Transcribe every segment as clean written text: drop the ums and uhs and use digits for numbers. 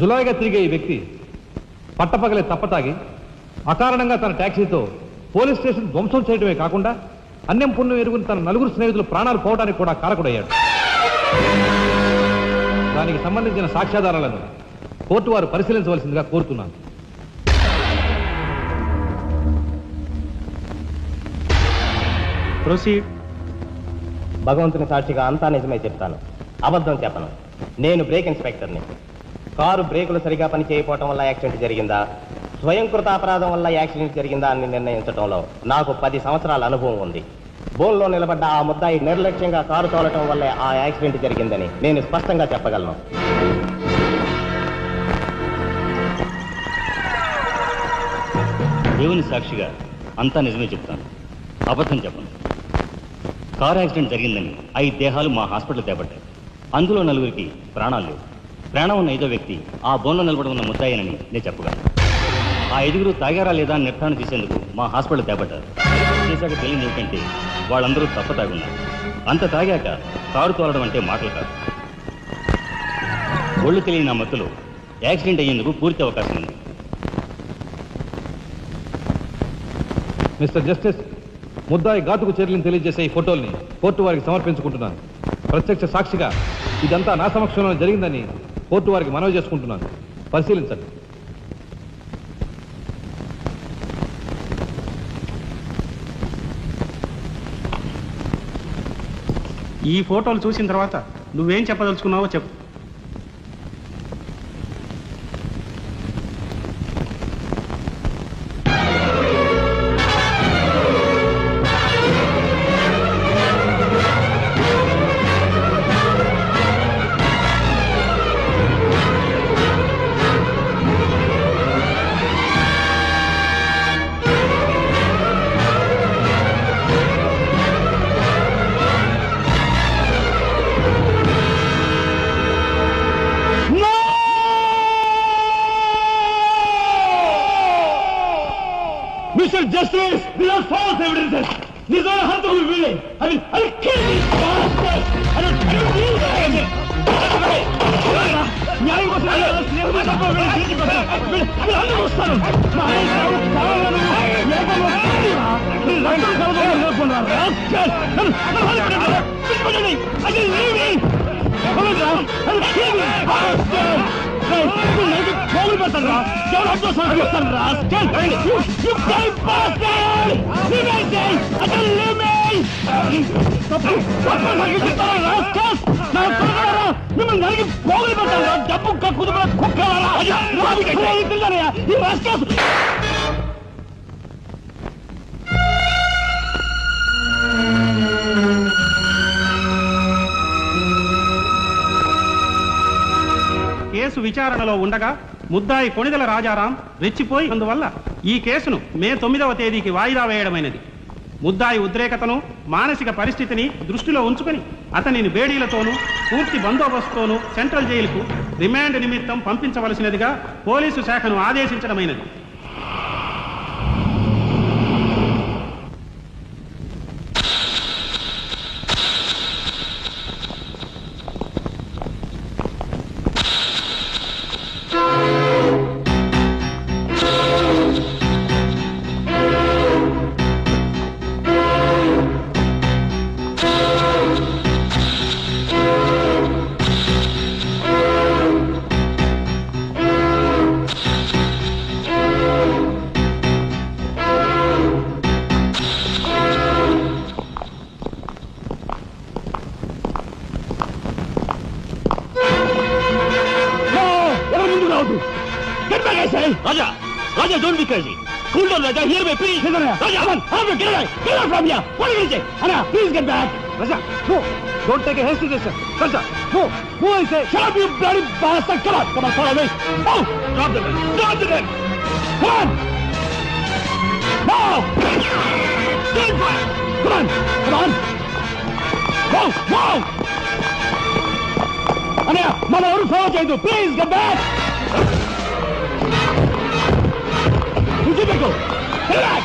జులాయిగా తిరిగే ఈ వ్యక్తి పట్టపగలే తప్పతాగి అకారణంగా తన ట్యాక్సీతో పోలీస్ స్టేషన్ ధ్వంసం చేయడమే కాకుండా అన్యం పుణ్యం ఎరుగుని తన నలుగురు స్నేహితులు ప్రాణాలు పోవడానికి కూడా కారకుడయ్యాడు. దానికి సంబంధించిన సాక్ష్యాధారాలను కోర్టు వారు పరిశీలించవలసిందిగా కోరుతున్నాను. ప్రొసీడ్. భగవంతుని సాక్షిగా అంతా నిజమే చెప్తాను, అబద్ధం చెప్పను. నేను బ్రేక్ ఇన్స్పెక్టర్ని. కారు బ్రేకులు సరిగా పని చేయకపోవటం వల్ల యాక్సిడెంట్ జరిగిందా, స్వయంకృత అపరాధం వల్ల యాక్సిడెంట్ జరిగిందా అని నిర్ణయించడంలో నాకు 10 సంవత్సరాల అనుభవం ఉంది. బోన్లో నిలబడ్డ ఆ ముద్దాయి నిర్లక్ష్యంగా కారు తోలటం వల్లే ఆ యాక్సిడెంట్ జరిగిందని నేను స్పష్టంగా చెప్పగలను. దేవుని సాక్షిగా అంతా నిజమే చెప్తాను, అబద్ధం చెప్పను. కారు యాక్సిడెంట్ జరిగిందని 5 దేహాలు మా హాస్పిటల్ తేపట్టాయి. అందులో 4గురికి ప్రాణాలు లేవు. ప్రాణం ఉన్న 5వ వ్యక్తి ఆ బోన్లో నిలబడి ఉన్న ముద్దాయనని నేను చెప్పగలను. ఆ 5గురు తాగారా లేదా అని నిర్ధారణ చేసేందుకు మా హాస్పిటల్ తేపట్టారు. చేశాక తెలియదు ఏమిటంటే వాళ్ళందరూ తప్ప తాగున్నారు. అంత తాగాక కారు తోలడం అంటే మాటలు కాదు. ఒళ్ళు తెలియని ఆ మత్తులో యాక్సిడెంట్ అయ్యేందుకు పూర్తి అవకాశం ఉంది. మిస్టర్ జస్టిస్, ముద్దాయి ఘాతుకు చర్యలను తెలియజేసే ఈ ఫోటోల్ని కోర్టు వారికి సమర్పించుకుంటున్నాను. ప్రత్యక్ష సాక్షిగా ఇదంతా నా సమక్షంలో జరిగిందని కోర్టు వారికి మనవి చేసుకుంటున్నాను. పరిశీలించండి. ఈ ఫోటోలు చూసిన తర్వాత నువ్వేం చెప్పదలుచుకున్నావో చెప్పు. Mr. Justice, these are false evidences. These are harmful willing. I'll kill these bastards. I don't do that. న్యాయం కోసం మిమ్మల్ని నరికి పోగులు పెట్టారా? డబ్బు కుదుపుల కుక్కలారా? కేసు విచారణలో ఉండగా ముద్దాయి కొణిదెల రాజారాం రెచ్చిపోయి అందువల్ల ఈ కేసును మే 9వ తేదీకి వాయిదా వేయడమైనది. ముద్దాయి ఉద్రేకతను, మానసిక పరిస్థితిని దృష్టిలో ఉంచుకొని అతనిని బేడీలతోనూ పూర్తి బందోబస్తుతోనూ సెంట్రల్ జైలుకు రిమాండ్ నిమిత్తం పంపించవలసినదిగా పోలీసు శాఖను ఆదేశించడమైనది. Raja! Raja, don't be crazy! Cool down, Raja! Hear me, please! Raja, come on! Get away! Get out from here! What did you say? Anna, please get back! Raja, no! Don't take a hasty decision. Raja, no! No, I say! Shut up, you bloody bastard! Come on! Come on, follow me! Oh! Drop the gun! Drop the gun! Come on! No! Stand fire! Come on! Come on! Go! Go! Anna, Mama, ఎవరు follow చేయదు! Please get back! Go! Get back!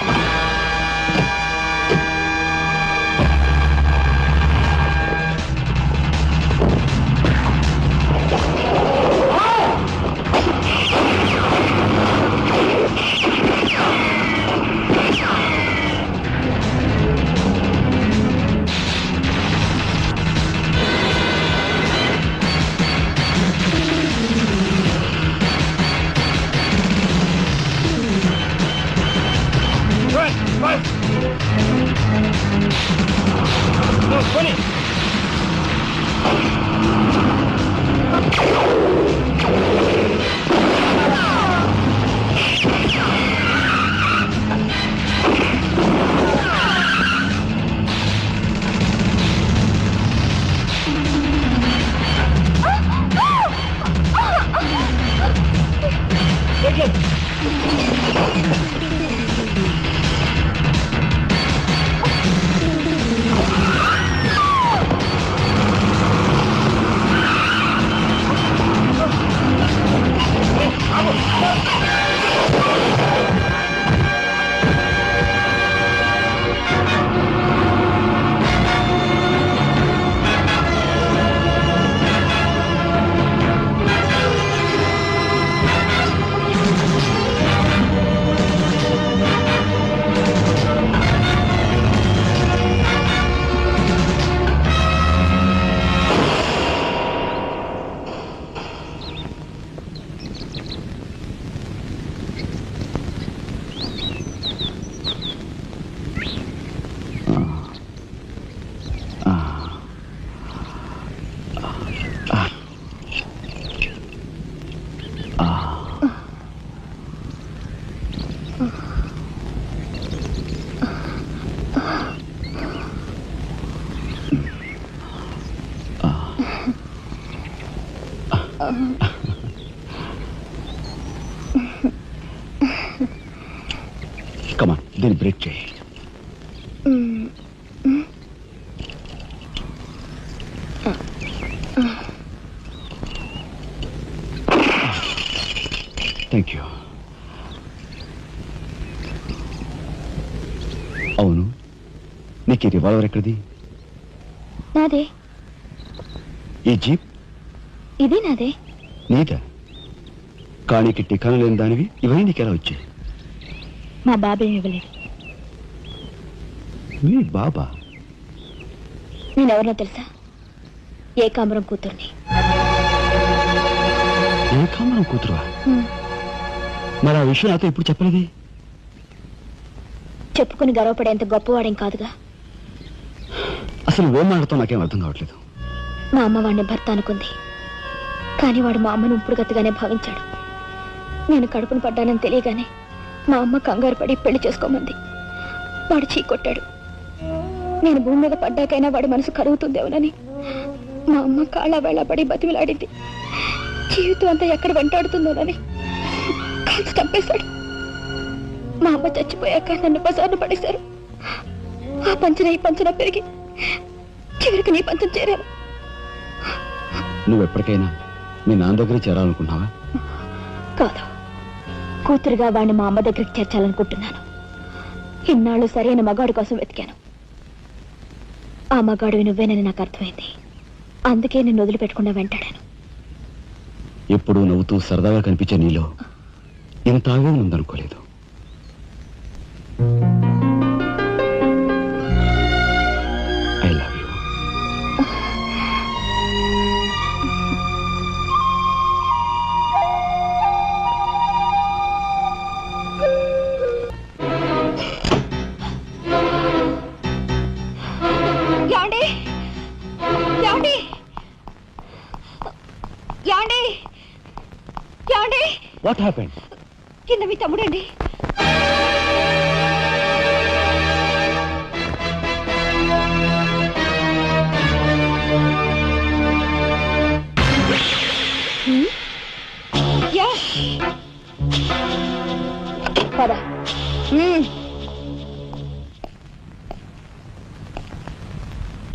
కమా దీన్ని break చేయి. Thank you. అవును, నీకు ఈ revolver ఎక్కడిది? నాదే. ఈ జీప్? ఇది నాదే. నీదా? కానీకి టికాను లేని దానివి ఇవన్నీ నీకెలా వచ్చాయి? మా బాబేం ఇవ్వలేదు. మీ బాబా? నేనెవరినో తెలుసా? ఏకాంబరం కూతుర్ని. ఏకాంబరం కూతురువా? మరి ఆ విషయం నాతో ఇప్పుడు చెప్పలేదే? చెప్పుకుని గర్వపడేంత గొప్పవాడేం కాదుగా. అసలు ఏం మాట్లాడుతావు నాకేం అర్థం కావట్లేదు. మా అమ్మ వాడిని భర్త అనుకుంది, కానీ వాడు మా అమ్మను ఉంపుడుగత్తగానే భావించాడు. నేను కడుపును పడ్డానని తెలియగానే మా అమ్మ కంగారు పడి పెళ్లి చేసుకోమంది. వాడు చీకొట్టాడు. నేను భూమి మీద పడ్డాకైనా వాడి మనసు కరుగుతుందేమోనని మా అమ్మ కాళ్ళ వేళ పడి బతిమిలాడింది. జీవితం అంతా ఎక్కడ వెంటాడుతుందోనని కాల్చి చంపేశాడు. మా అమ్మ చచ్చిపోయాక నన్ను బజార్ను పడేశారు. ఆ పంచన ఈ పంచన పెరిగి చివరికి నీ పంచం చేరాను. నువ్వు ఎప్పటికైనా మీ నాన్న దగ్గర చేరాలనుకున్నావా? కాదు, కూతురుగా వాడిని మా అమ్మ దగ్గరికి చేర్చాలనుకుంటున్నాను. ఇన్నాళ్ళు సరైన మగాడి కోసం వెతికాను. ఆ మగాడివి నువ్వేనని నాకు అర్థమైంది. అందుకే నేను వదిలిపెట్టకుండా వెంటాడాను. ఎప్పుడూ నవ్వుతూ సరదాగా కనిపించే నీలో ఇంత ఆవేదన ఉందనుకోలేదు. I love you. What happened? కింద మీ తమ్ముడండి. పద.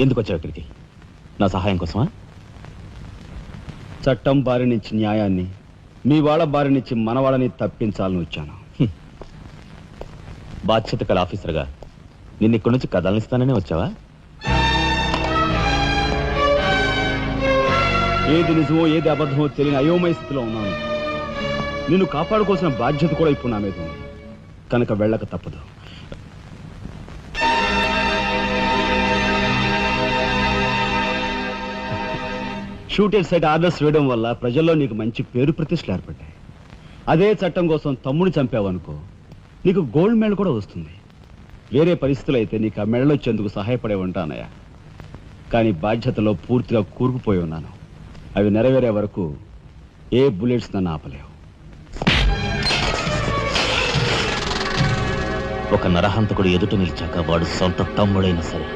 ఎందుకు వచ్చావు ఇక్కడికి? నా సహాయం కోసమా? చట్టం బారి నుంచి న్యాయాన్ని, మీ వాళ్ళ బారి నుంచి మన వాళ్ళని తప్పించాలని వచ్చాను. బాధ్యత కల ఆఫీసర్గా నిన్ను ఇక్కడి నుంచి కదలనిస్తాననే వచ్చావా? ఏది నిజమో ఏది అబద్ధమో తెలియని అయోమయ స్థితిలో ఉన్నాను. నిన్ను కాపాడుకోవాల్సిన బాధ్యత కూడా ఇప్పుడు నా మీద ఉంది. కనుక వెళ్ళక తప్పదు. షూటెడ్ సైట్ ఆర్డర్స్ వేయడం వల్ల ప్రజల్లో నీకు మంచి పేరు ప్రతిష్టలు ఏర్పడ్డాయి. అదే చట్టం కోసం తమ్ముడు చంపావనుకో, నీకు గోల్డ్ మెడల్ కూడా వస్తుంది. వేరే పరిస్థితులు అయితే నీకు ఆ మెడల్ వచ్చేందుకు సహాయపడే ఉంటానయ్యా. కానీ బాధ్యతలో పూర్తిగా కూరుకుపోయి ఉన్నాను. అవి నెరవేరే వరకు ఏ బుల్లెట్స్ నన్ను ఆపలేవు. ఒక నరహంతకుడు ఎదుట నిలిచాక వాడు సొంత తమ్ముడైనా సరే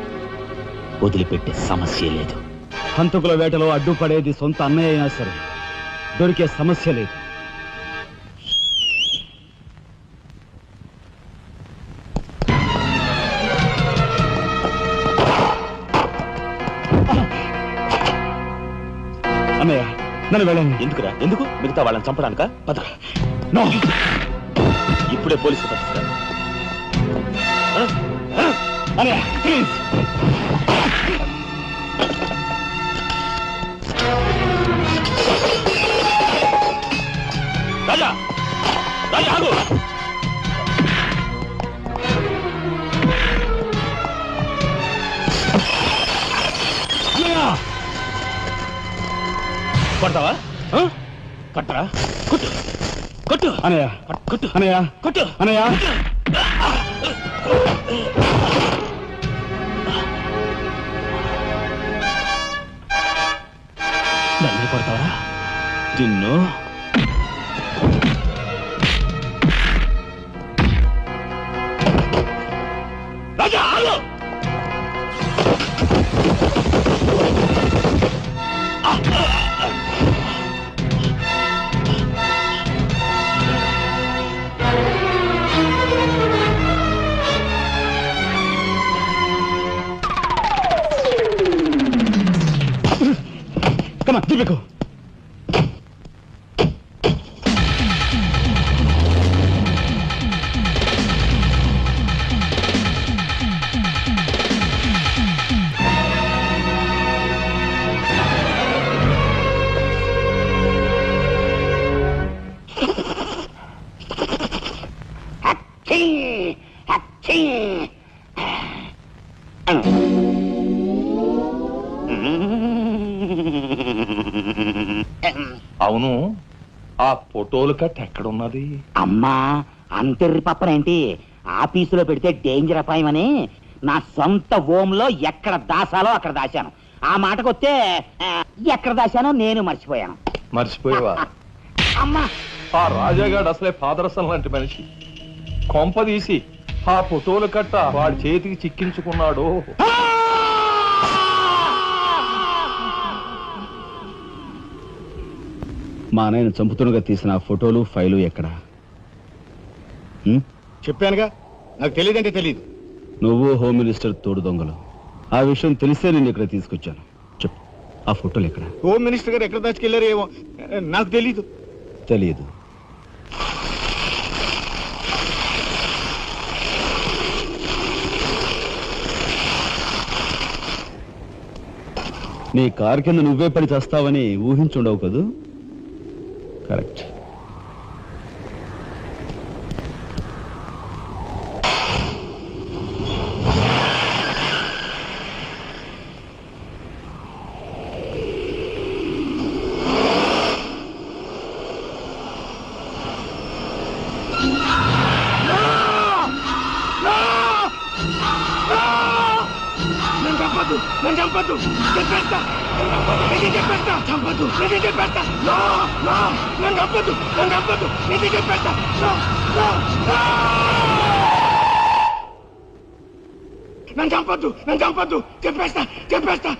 వదిలిపెట్టే సమస్య లేదు. హంతకుల వేటలో అడ్డుపడేది సొంత అన్నయ్య అయినా సరే దొరికే సమస్య లేదు. నన్ను వెళ్ళండి. ఎందుకురా? ఎందుకు? మిగతా వాళ్ళని చంపడానికా? బతుక. నో. ఇప్పుడే పోలీసులు పట్టిస్తా. అన్నయ్య ప్లీజ్. రాజా, రాజా ఆగు. కొడతావా? కొట్టరా? కొట్టు, కొట్టు అన్నయ్య, కొట్టు, అన్నయ్య, కొట్టు అన్నయ్య. నన్ను కొడతావరా? నిన్ను రాజా ఆగు. Come on, Deepiku. అవును, ఆ ఫోటోలు కట్ ఎక్కడున్నది? అమ్మా అంతెర్రి పప్పనేంటి? ఆఫీసులో పెడితే డేంజర్ అపాయమని నా సొంత హోంలో ఎక్కడ దాసాలో అక్కడ దాశాను. ఆ మాటకొస్తే ఎక్కడ దాశానో నేను మర్చిపోయాను. మర్చిపోయావా? అమ్మా ఆ రాజాగాడు అసలే పాదరసం లాంటి మనిషి. కొంపదీసి ఆ ఫోటోలు కట్ట వాడి చేతికి చిక్కించుకున్నాడు. మా నాయన చంపుతున్నగా తీసిన ఆ ఫోటోలు ఫైలు ఎక్కడ? చెప్పానుగా, నాకు తెలియదంటే తెలియదు. నువ్వు హోమ్ మినిస్టర్ తోడు దొంగలు. ఆ విషయం తెలిసే నేను ఇక్కడ తీసుకొచ్చాను. చెప్పు, ఆ ఫోటోలు ఎక్కడ? హోమ్ మినిస్టర్ గారు ఎక్కడ దాచుకెళ్లారో ఏమో నాకు తెలీదు. తెలియదు. నీ కారు కింద నువ్వే పడి చేస్తావని ఊహించుండవు కదూ? కరెక్ట్. నన్ను చంపద్దు, చెప్పేస్తా.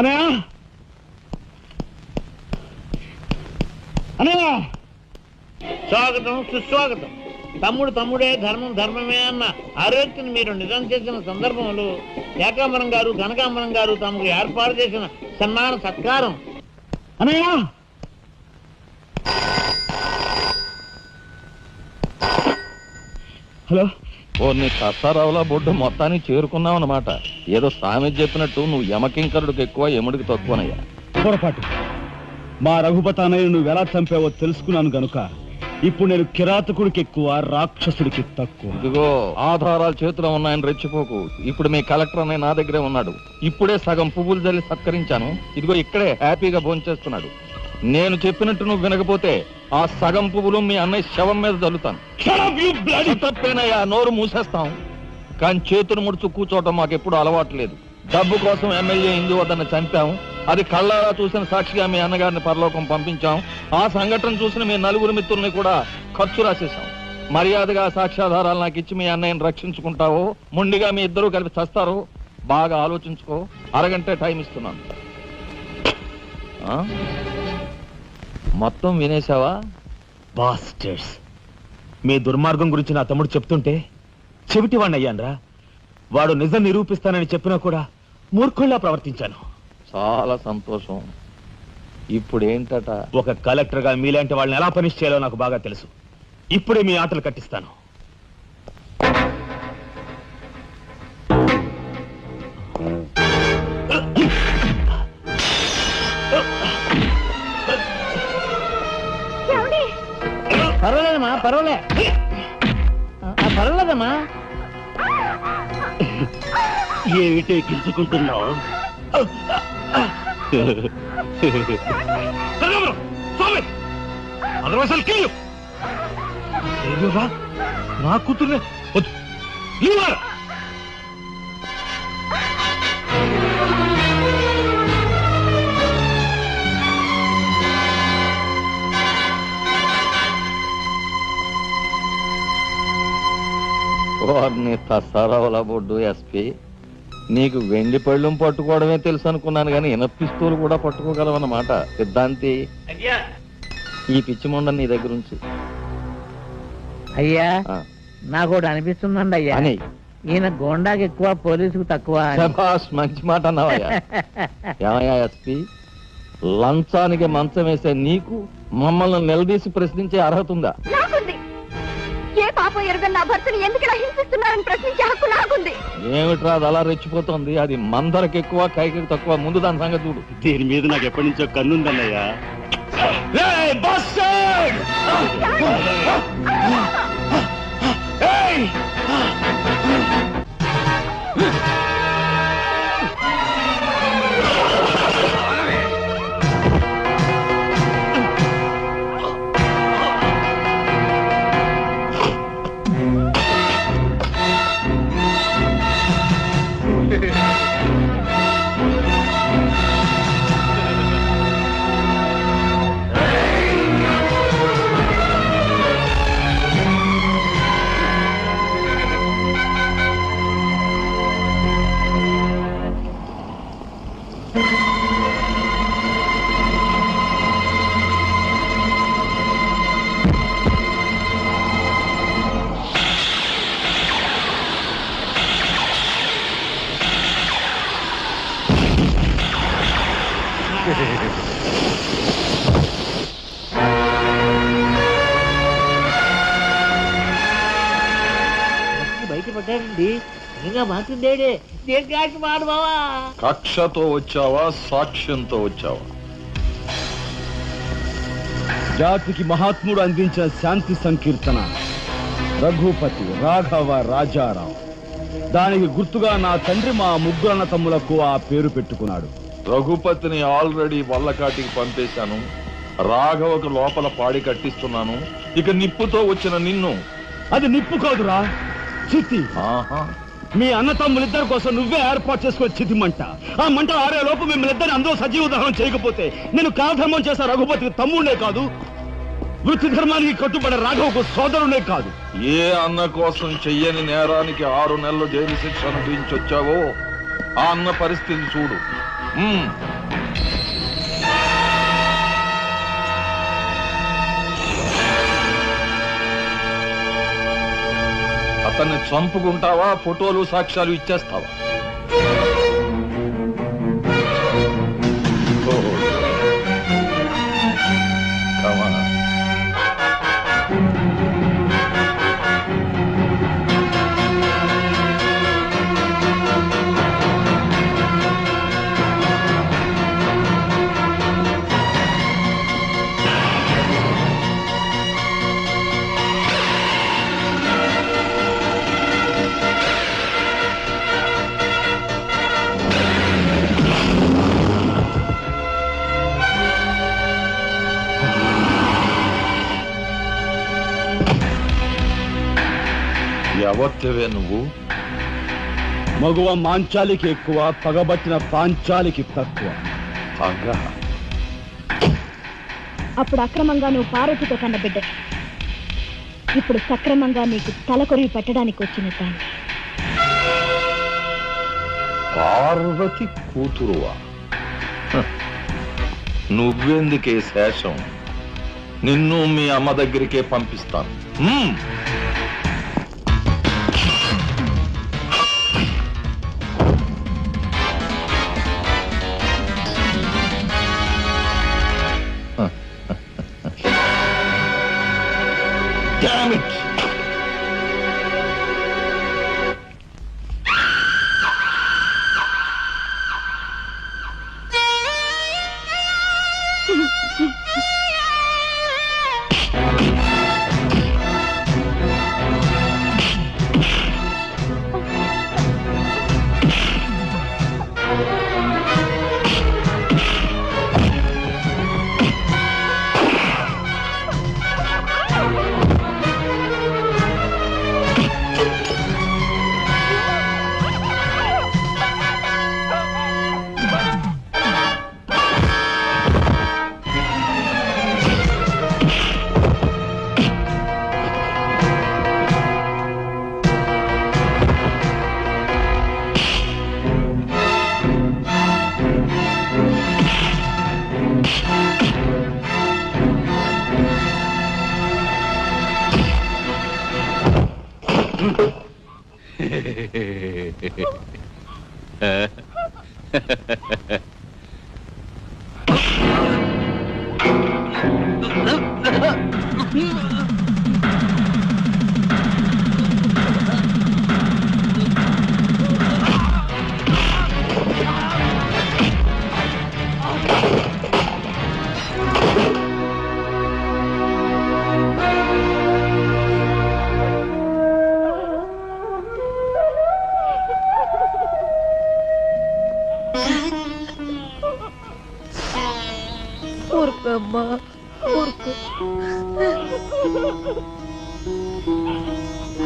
అనయ్య అనయ్య స్వాగతం సుస్వాగతం. తమ్ముడు తమ్ముడే, ధర్మం ధర్మమే అన్న ఆరోగ్యం మీరు నిజం చేసిన సందర్భంలో ఏకాంబరం గారు కనకాంబరం గారు తమకు ఏర్పాటు చేసిన సన్మాన సత్కారం. అనయ్య హలో నీ కసారావులా బొడ్డు మొత్తానికి చేరుకున్నావు అన్నమాట. ఏదో సామెత చెప్పినట్టు నువ్వు యమకింకరుడికి ఎక్కువ యముడికి తక్కువనయ్యా. పొరపాటు. మా రఘుపతి అన్నయ్య నువ్వు ఎలా చంపావో తెలుసుకున్నాను గనుక ఇప్పుడు నేను కిరాతకుడికి ఎక్కువ, రాక్షసుడికి తక్కువ. ఇదిగో ఆధారాలు చేతిలో ఉన్నాయని రెచ్చిపోకు. ఇప్పుడు మీ కలెక్టర్ అన్నయ్య నా దగ్గరే ఉన్నాడు. ఇప్పుడే సగం పువ్వులు జల్లి సత్కరించాను. ఇదిగో ఇక్కడే హ్యాపీగా భోంచేస్తున్నాడు. నేను చెప్పినట్టు నువ్వు వినకపోతే ఆ సగం పువ్వులు మీ అన్నయ్య శవం మీద జల్లుతాను. తప్పేనయ్యా, నోరు మూసేస్తాం. కానీ చేతులు ముడుచు కూర్చోవటం మాకెప్పుడు అలవాటు లేదు. డబ్బు కోసం ఎమ్మెల్యే ఇందువద్దన్న చంపాం. అది కళ్ళారా చూసిన సాక్షిగా మీ అన్నగారిని పరలోకం పంపించాం. ఆ సంఘటన చూసిన మీ నలుగురు మిత్రుల్ని కూడా ఖర్చు రాసేశాం. మర్యాదగా సాక్ష్యాధారాలు నాకు ఇచ్చి మీ అన్నయ్యని రక్షించుకుంటావో ముండిగా మీ ఇద్దరూ కలిపి చస్తారో బాగా ఆలోచించుకో. అరగంట టైం ఇస్తున్నాను. మొత్తం వినేశావా? బాస్టర్స్, మీ దుర్మార్గం గురించి నా తమ్ముడు చెప్తుంటే చెవిటి వాడిని అయ్యాన్రా. వాడు నిజం నిరూపిస్తానని చెప్పినా కూడా మూర్ఖుల్లా ప్రవర్తించాను. చాలా సంతోషం. ఇప్పుడేంటట? ఒక కలెక్టర్ గా మీలాంటి వాళ్ళని ఎలా పనిష్ చేయాలో నాకు బాగా తెలుసు. ఇప్పుడే మీ ఆటలు కట్టిస్తాను. పర్వాలేదమ్మా, పర్వాలేదమ్మా. ఏమిటే గిల్చుకుంటున్నావు? నా కూతుర్నే వారిని తసారావుల బొడ్డు ఎస్పీ, నీకు వెండి పళ్ళం పట్టుకోవడమే తెలుసు అనుకున్నాను కానీ పిస్తూలు కూడా పట్టుకోగలవన్నమాట. సిద్ధాంతి, ఈ పిచ్చి మొండ నీ దగ్గర నుంచి. అయ్యా నాకు ఒకటి అనిపిస్తుందండి అయ్యా, అని ఈయన గోండాకి ఎక్కువ, పోలీసుకు తక్కువ. మంచి మాట అన్నావయ్యా. ఏమయ్యా ఎస్పీ, లంచానికి మంచం వేసే నీకు మమ్మల్ని నిలదీసి ప్రశ్నించే అర్హత ఉందా? ఏ పాపం ఎరుగని నా భర్తని ఎందుకు ఇలా హింసిస్తున్నారని ప్రశ్నించే హక్కు నాకుంది. ఏమిట్రా అది అలా రెచ్చిపోతుంది? అది మందరికి ఎక్కువ, కైకి తక్కువ. ముందు దాని సంగతి చూడు. దీని మీద నాకు ఎప్పటి నుంచో కన్నుందన్నయ్యా. బయటపడ్డాడండి. ఇంకా మాట్లాడేడే. కక్షతో వచ్చావా, సాక్ష్యంతో వచ్చావా? జాతికి మహాత్ముడు అందించిన శాంతి సంకీర్తన రఘుపతి రాఘవ రాజారావు. దానికి గుర్తుగా నా తండ్రి మా ముగ్గురు అన్న తమ్ములకు ఆ పేరు పెట్టుకున్నాడు. రఘుపతిని ఆల్రెడీ వల్లకాటికి పంపేశాను. రాఘవకు లోపల పాడి కట్టిస్తున్నాను. ఇక నిప్పుతో వచ్చిన నిన్ను. అది నిప్పు కాదురా, చితి. మీ అన్న తమ్ములిద్దరి కోసం నువ్వే ఏర్పాటు చేసుకునే చితి మంట. ఆ మంట ఆరే లోపు మిమ్మల్ని ఇద్దరిని అందరూ సజీవ దహనం చేయకపోతే నేను కాలధర్మం చేసే రఘుపతికి తమ్ముడే కాదు, వృత్తి ధర్మానికి కట్టుబడే రాఘవకు సోదరుడే కాదు. ఏ అన్న కోసం చెయ్యని నేరానికి 6 నెలలు జైలు శిక్ష అనుభవించొచ్చావో ఆ అన్న పరిస్థితి చూడు. అతన్ని చంపుకుంటావా, ఫోటోలు సాక్ష్యాలు ఇచ్చేస్తావా? ఎవరివే నువ్వు? మగువ మాంచాలికి ఎక్కువ, పగబట్టిన పాంచాలికి తక్కువ. అప్పుడు అక్రమంగా నువ్వు పార్వతితో కన్న బిడ్డ, ఇప్పుడు సక్రమంగా నీకు తలకొరివి పెట్టడానికి వచ్చిన దాన్ని. పార్వతి కూతురువా? నువ్వెందుకే శేషం? నిన్ను మీ అమ్మ దగ్గరికే పంపిస్తాను. Damn it!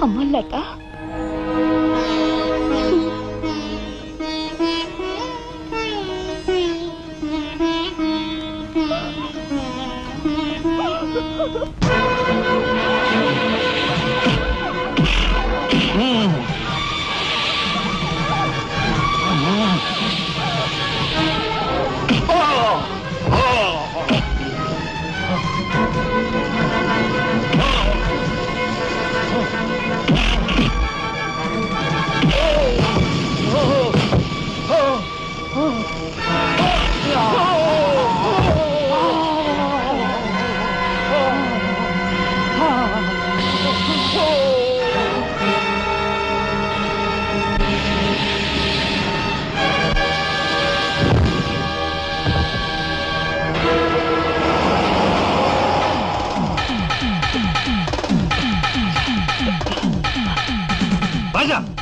అమ్మలట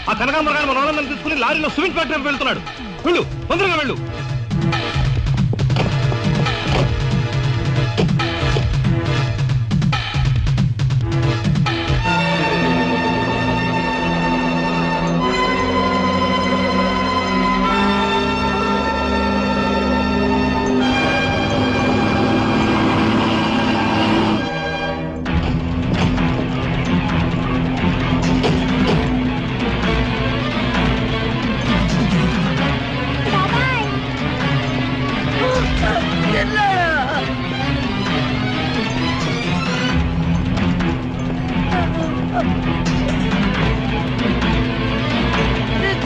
ఆ కనకాంబరగారు మన వాళ్ళని తీసుకుని లారీలో సిమెంట్ ఫ్యాక్టరీకి వెళ్తున్నాడు. వెళ్ళు, తొందరగా వెళ్ళు.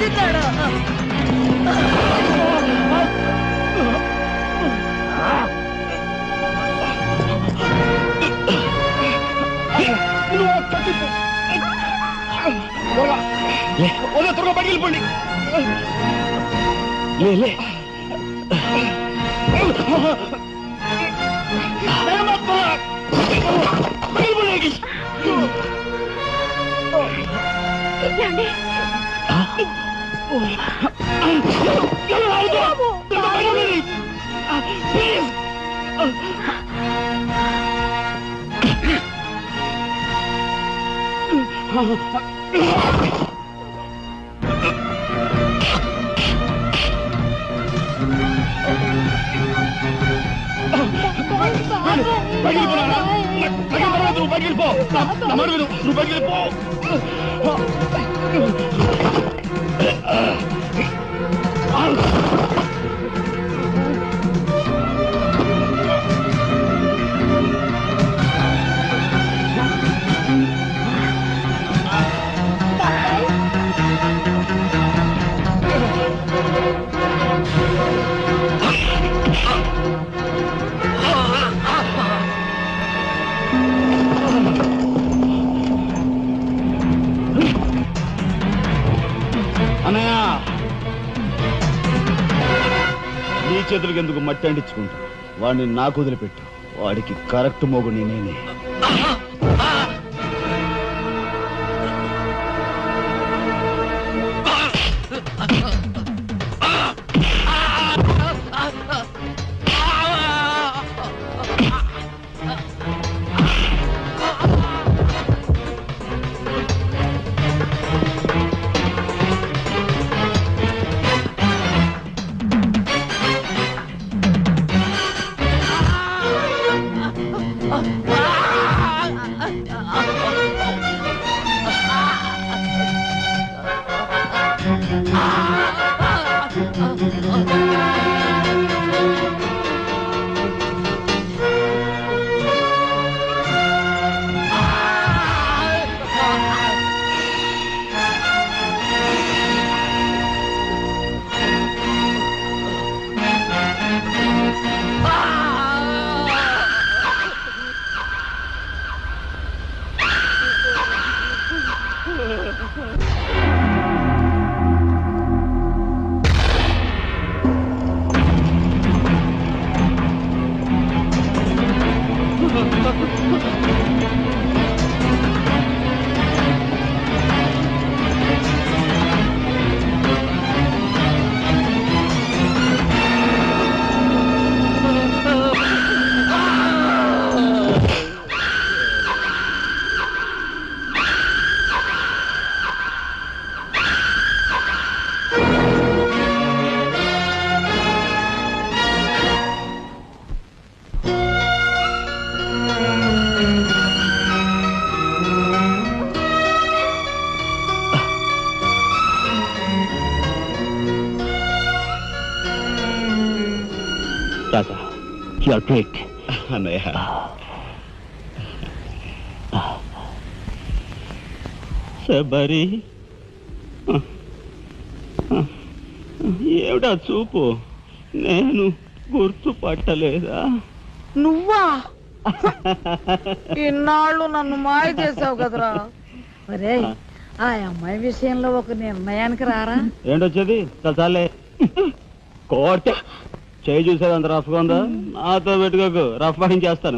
గుద్దినాడు. త్వరగా పగిలిపోండి. లే పగిలిపో. నువ్వు పగిలిపో. అన్నయ్య, నీ చేతులకి ఎందుకు మట్టి అంటించుకుంటా? వాడిని నాకు వదిలిపెట్టు. వాడికి కరెక్ట్ మోగుని నేనే. రాజా, యు ఆర్ గ్రేట్. అన్నయ్య, శబరి, ఏమిటా చూపు? నేను గుర్తుపట్టలేదా? నువ్వా? ఇన్నాళ్ళు నన్ను మాయ చేసావు కదరా. ఒరే, ఆ అమ్మాయి విషయంలో ఒక నిర్ణయానికి రారా? ఏంటొచ్చేది? చాలే కోటే చేయి చూసేది అంత రఫ్గా ఉందా? నాతో పెట్టుకోకు, రఫ్ చేస్తాను.